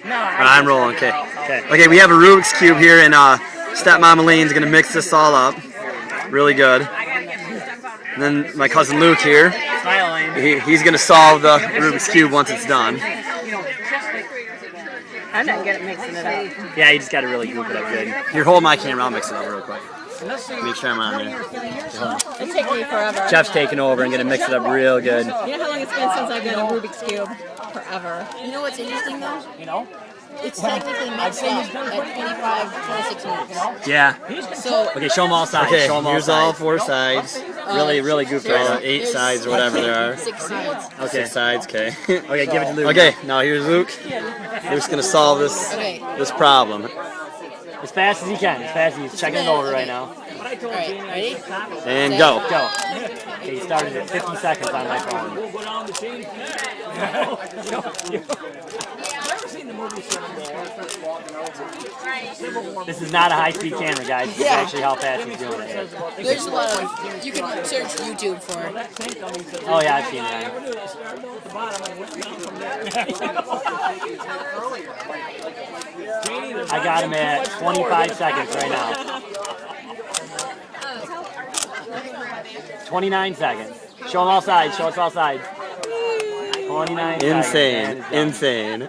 I'm rolling. Okay. Okay, we have a Rubik's Cube here, and Stepmom Elaine's going to mix this all up. Really good. And then my cousin Luke here, he's going to solve the Rubik's Cube once it's done. I'm not good at mixing it up. Yeah, you just got to really goof it up good. Here, hold my camera, I'll mix it up real quick. Make sure I'm on there. It'll take me forever. Jeff's taking over and going to mix it up real good. You know how long it's been since I've done a Rubik's Cube? Forever. You know what's interesting though? It's technically mixed up at 26 minutes. Yeah. So, okay, show them all sides. Okay, show them here's all 4 sides. Really goofy. 8 sides or whatever there are. 6 sides. Okay. 6 sides, okay. Okay, give it to Luke. Okay, now here's Luke. Luke's going to solve this problem. As fast as he can. As fast as he's checking it over right now. Alright, ready? And go. Okay, he started at 50 seconds on my phone. This is not a high-speed camera, guys. This is actually how fast he's doing it. There's a lot of... You can search YouTube for it. Oh, yeah, I've seen that. I got him at 25 seconds right now. 29 seconds. Show them all sides. Show us all sides. 29 seconds. Insane.